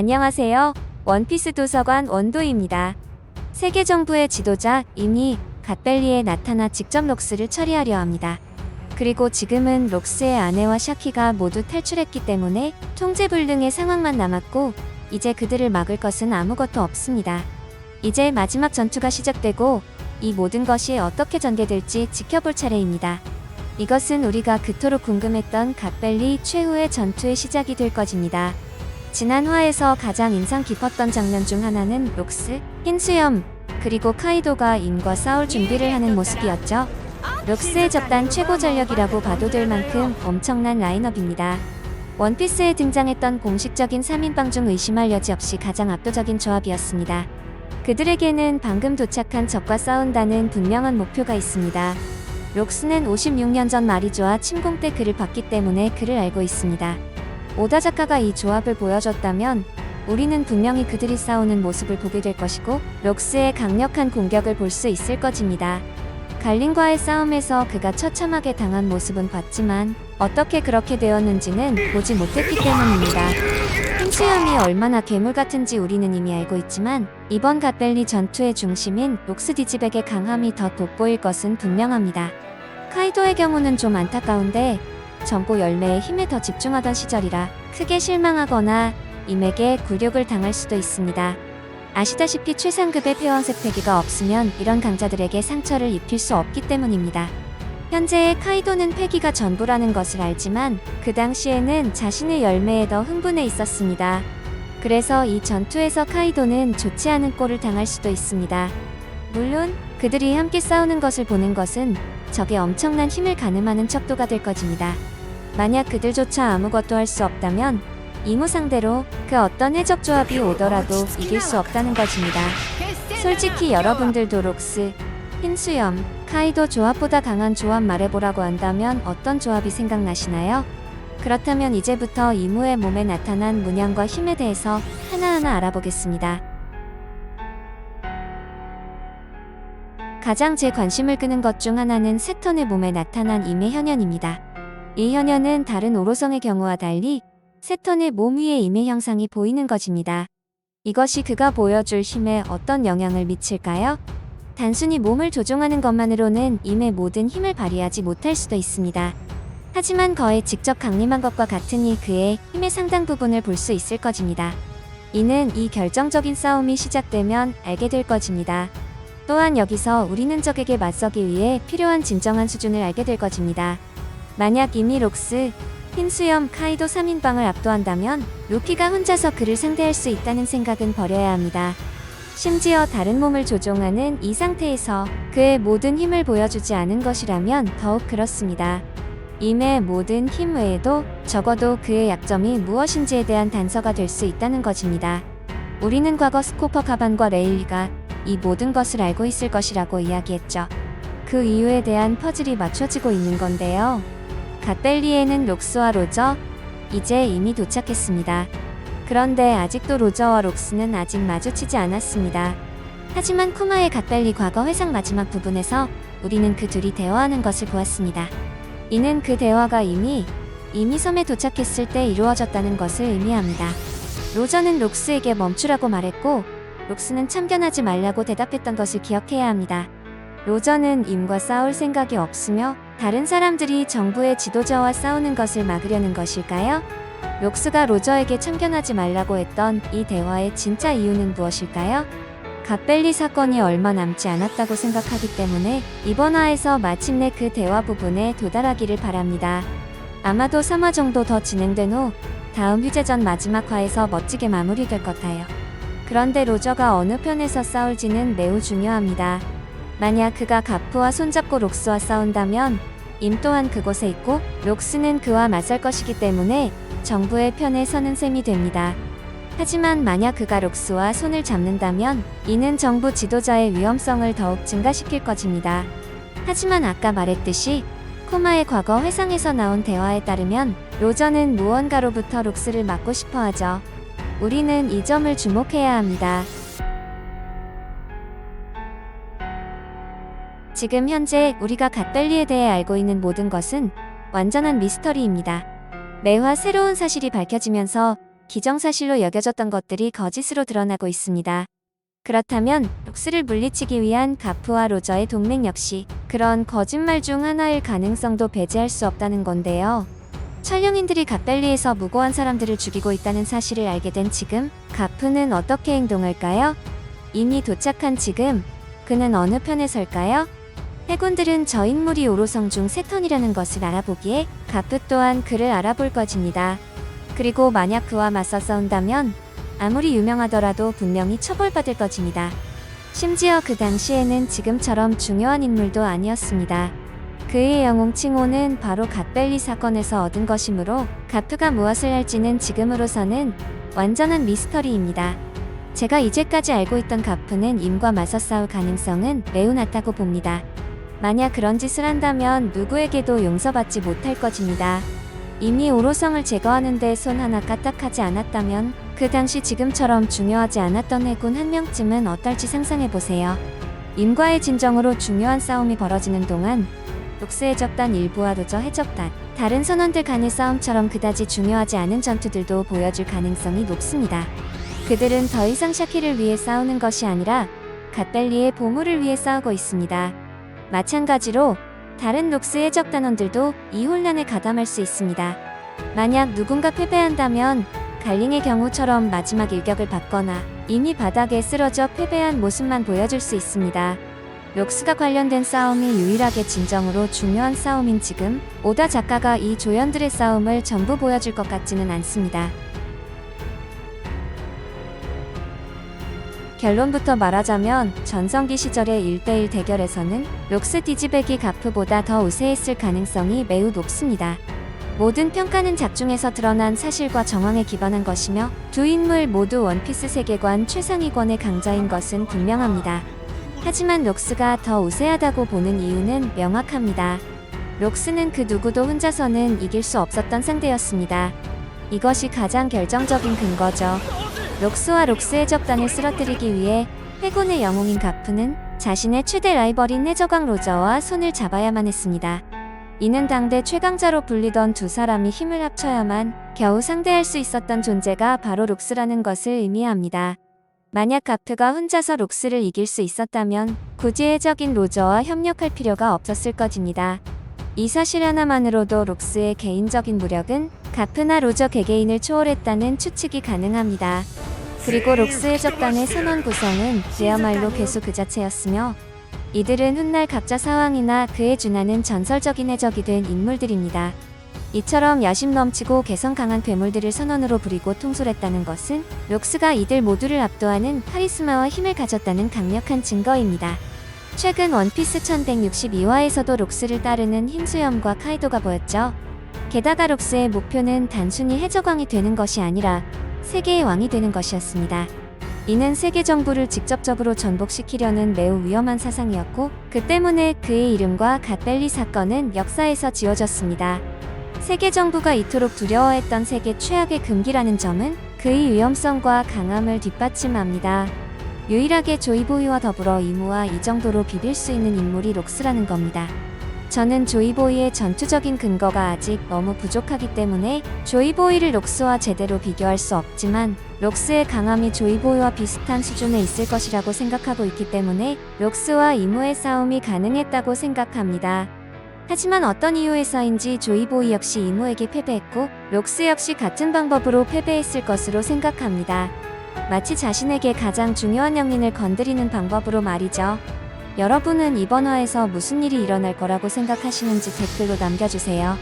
안녕하세요. 원피스 도서관 원도입니다. 세계 정부의 지도자 이미 갓벨리에 나타나 직접 록스를 처리하려 합니다. 그리고 지금은 록스의 아내와 샤키가 모두 탈출했기 때문에 통제불능의 상황만 남았고 이제 그들을 막을 것은 아무것도 없습니다. 이제 마지막 전투가 시작되고 이 모든 것이 어떻게 전개될지 지켜볼 차례입니다. 이것은 우리가 그토록 궁금했던 갓벨리 최후의 전투의 시작이 될 것입니다. 지난 화에서 가장 인상 깊었던 장면 중 하나는 록스, 흰수염, 그리고 카이도가 임과 싸울 준비를 하는 모습이었죠. 록스의 접단 최고 전력이라고 봐도 될 만큼 엄청난 라인업입니다. 원피스에 등장했던 공식적인 3인방 중 의심할 여지 없이 가장 압도적인 조합이었습니다. 그들에게는 방금 도착한 적과 싸운다는 분명한 목표가 있습니다. 록스는 56년 전 마리조와 침공 때 그를 봤기 때문에 그를 알고 있습니다. 오다 작가가 이 조합을 보여줬다면 우리는 분명히 그들이 싸우는 모습을 보게 될 것이고 록스의 강력한 공격을 볼 수 있을 것입니다. 갈린과의 싸움에서 그가 처참하게 당한 모습은 봤지만 어떻게 그렇게 되었는지는 보지 못했기 때문입니다. 흰수염이 얼마나 괴물 같은지 우리는 이미 알고 있지만 이번 갓벨리 전투의 중심인 록스 디지백의 강함이 더 돋보일 것은 분명합니다. 카이도의 경우는 좀 안타까운데 전보 열매의 힘에 더 집중하던 시절이라 크게 실망하거나 임에게 굴욕을 당할 수도 있습니다. 아시다시피 최상급의 폐왕색 패기가 없으면 이런 강자들에게 상처를 입힐 수 없기 때문입니다. 현재의 카이도는 패기가 전부라는 것을 알지만 그 당시에는 자신의 열매에 더 흥분해 있었습니다. 그래서 이 전투에서 카이도는 좋지 않은 꼴을 당할 수도 있습니다. 물론 그들이 함께 싸우는 것을 보는 것은 적의 엄청난 힘을 가늠하는 척도가 될 것입니다. 만약 그들조차 아무것도 할 수 없다면 이무 상대로 그 어떤 해적 조합이 오더라도 이길 수 없다는 것입니다. 솔직히 여러분들도 록스, 흰수염, 카이도 조합보다 강한 조합 말해보라고 한다면 어떤 조합이 생각나시나요? 그렇다면 이제부터 이무의 몸에 나타난 문양과 힘에 대해서 하나하나 알아보겠습니다. 가장 제 관심을 끄는 것 중 하나는 세턴의 몸에 나타난 임의 현현입니다. 이 현현은 다른 오로성의 경우와 달리 세턴의 몸 위에 임의 형상이 보이는 것입니다. 이것이 그가 보여줄 힘에 어떤 영향을 미칠까요? 단순히 몸을 조종하는 것만으로는 임의 모든 힘을 발휘하지 못할 수도 있습니다. 하지만 거의 직접 강림한 것과 같으니 그의 힘의 상당 부분을 볼 수 있을 것입니다. 이는 이 결정적인 싸움이 시작되면 알게 될 것입니다. 또한 여기서 우리는 적에게 맞서기 위해 필요한 진정한 수준을 알게 될 것입니다. 만약 이미 록스, 흰수염, 카이도 3인방을 압도한다면 루피가 혼자서 그를 상대할 수 있다는 생각은 버려야 합니다. 심지어 다른 몸을 조종하는 이 상태에서 그의 모든 힘을 보여주지 않은 것이라면 더욱 그렇습니다. 임의 모든 힘 외에도 적어도 그의 약점이 무엇인지에 대한 단서가 될 수 있다는 것입니다. 우리는 과거 스코퍼 가반과 레일리가 이 모든 것을 알고 있을 것이라고 이야기했죠. 그 이유에 대한 퍼즐이 맞춰지고 있는 건데요. 갓벨리에는 록스와 로저, 이제 이미 도착했습니다. 그런데 아직도 로저와 록스는 아직 마주치지 않았습니다. 하지만 쿠마의 갓벨리 과거 회상 마지막 부분에서 우리는 그 둘이 대화하는 것을 보았습니다. 이는 그 대화가 이미 섬에 도착했을 때 이루어졌다는 것을 의미합니다. 로저는 록스에게 멈추라고 말했고 록스는 참견하지 말라고 대답했던 것을 기억해야 합니다. 로저는 임과 싸울 생각이 없으며 다른 사람들이 정부의 지도자와 싸우는 것을 막으려는 것일까요? 록스가 로저에게 참견하지 말라고 했던 이 대화의 진짜 이유는 무엇일까요? 갓벨리 사건이 얼마 남지 않았다고 생각하기 때문에 이번 화에서 마침내 그 대화 부분에 도달하기를 바랍니다. 아마도 3화 정도 더 진행된 후 다음 휴재전 마지막 화에서 멋지게 마무리될 것 같아요. 그런데 로저가 어느 편에서 싸울지는 매우 중요합니다. 만약 그가 가프와 손잡고 록스와 싸운다면 임 또한 그곳에 있고 록스는 그와 맞설 것이기 때문에 정부의 편에 서는 셈이 됩니다. 하지만 만약 그가 록스와 손을 잡는다면 이는 정부 지도자의 위험성을 더욱 증가시킬 것입니다. 하지만 아까 말했듯이 쿠마의 과거 회상에서 나온 대화에 따르면 로저는 무언가로부터 록스를 막고 싶어 하죠. 우리는 이 점을 주목해야 합니다. 지금 현재 우리가 갓벨리에 대해 알고 있는 모든 것은 완전한 미스터리입니다. 매화 새로운 사실이 밝혀지면서 기정사실로 여겨졌던 것들이 거짓으로 드러나고 있습니다. 그렇다면 록스를 물리치기 위한 가프와 로저의 동맹 역시 그런 거짓말 중 하나일 가능성도 배제할 수 없다는 건데요. 천령인들이 갓벨리에서 무고한 사람들을 죽이고 있다는 사실을 알게 된 지금 가프는 어떻게 행동할까요? 이미 도착한 지금 그는 어느 편에 설까요? 해군들은 저 인물이 오로성 중 세 턴이라는 것을 알아보기에 가프 또한 그를 알아볼 것입니다. 그리고 만약 그와 맞서 싸운다면 아무리 유명하더라도 분명히 처벌받을 것입니다. 심지어 그 당시에는 지금처럼 중요한 인물도 아니었습니다. 그의 영웅 칭호는 바로 갓벨리 사건에서 얻은 것이므로 가프가 무엇을 할지는 지금으로서는 완전한 미스터리입니다. 제가 이제까지 알고 있던 가프는 임과 맞서 싸울 가능성은 매우 낮다고 봅니다. 만약 그런 짓을 한다면 누구에게도 용서받지 못할 것입니다. 이미 오로성을 제거하는 데 손 하나 까딱하지 않았다면 그 당시 지금처럼 중요하지 않았던 해군 한 명쯤은 어떨지 상상해보세요. 임과의 진정으로 중요한 싸움이 벌어지는 동안 록스 해적단 일부와 로저 해적단, 다른 선원들 간의 싸움처럼 그다지 중요하지 않은 전투들도 보여줄 가능성이 높습니다. 그들은 더 이상 샤키를 위해 싸우는 것이 아니라 갓벨리의 보물을 위해 싸우고 있습니다. 마찬가지로 다른 록스 해적단원들도 이 혼란에 가담할 수 있습니다. 만약 누군가 패배한다면 갈링의 경우처럼 마지막 일격을 받거나 이미 바닥에 쓰러져 패배한 모습만 보여줄 수 있습니다. 록스가 관련된 싸움이 유일하게 진정으로 중요한 싸움인 지금 오다 작가가 이 조연들의 싸움을 전부 보여줄 것 같지는 않습니다. 결론부터 말하자면 전성기 시절의 1대1 대결에서는 록스 디지백이 가프보다 더 우세했을 가능성이 매우 높습니다. 모든 평가는 작중에서 드러난 사실과 정황에 기반한 것이며 두 인물 모두 원피스 세계관 최상위권의 강자인 것은 분명합니다. 하지만 록스가 더 우세하다고 보는 이유는 명확합니다. 록스는 그 누구도 혼자서는 이길 수 없었던 상대였습니다. 이것이 가장 결정적인 근거죠. 록스와 록스 해적단을 쓰러뜨리기 위해 해군의 영웅인 가프는 자신의 최대 라이벌인 해적왕 로저와 손을 잡아야만 했습니다. 이는 당대 최강자로 불리던 두 사람이 힘을 합쳐야만 겨우 상대할 수 있었던 존재가 바로 록스라는 것을 의미합니다. 만약 가프가 혼자서 록스를 이길 수 있었다면 굳이 해적인 로저와 협력할 필요가 없었을 것입니다. 이 사실 하나만으로도 록스의 개인적인 무력은 가프나 로저 개개인을 초월했다는 추측이 가능합니다. 그리고 록스 해적단의 선원 구성은 그야말로 괴수 그 자체였으며 이들은 훗날 각자 사왕이나 그에 준하는 전설적인 해적이 된 인물들입니다. 이처럼 야심 넘치고 개성 강한 괴물들을 선원으로 부리고 통솔했다는 것은 록스가 이들 모두를 압도하는 카리스마와 힘을 가졌다는 강력한 증거입니다. 최근 원피스 1162화에서도 록스를 따르는 흰수염과 카이도가 보였죠. 게다가 록스의 목표는 단순히 해적왕이 되는 것이 아니라 세계의 왕이 되는 것이었습니다. 이는 세계 정부를 직접적으로 전복시키려는 매우 위험한 사상이었고 그 때문에 그의 이름과 갓벨리 사건은 역사에서 지워졌습니다. 세계 정부가 이토록 두려워했던 세계 최악의 금기라는 점은 그의 위험성과 강함을 뒷받침합니다. 유일하게 조이보이와 더불어 이무와 이 정도로 비빌 수 있는 인물이 록스라는 겁니다. 저는 조이보이의 전투적인 근거가 아직 너무 부족하기 때문에 조이보이를 록스와 제대로 비교할 수 없지만 록스의 강함이 조이보이와 비슷한 수준에 있을 것이라고 생각하고 있기 때문에 록스와 이무의 싸움이 가능했다고 생각합니다. 하지만 어떤 이유에서인지 조이보이 역시 이무에게 패배했고 록스 역시 같은 방법으로 패배했을 것으로 생각합니다. 마치 자신에게 가장 중요한 영린을 건드리는 방법으로 말이죠. 여러분은 이번 화에서 무슨 일이 일어날 거라고 생각하시는지 댓글로 남겨주세요.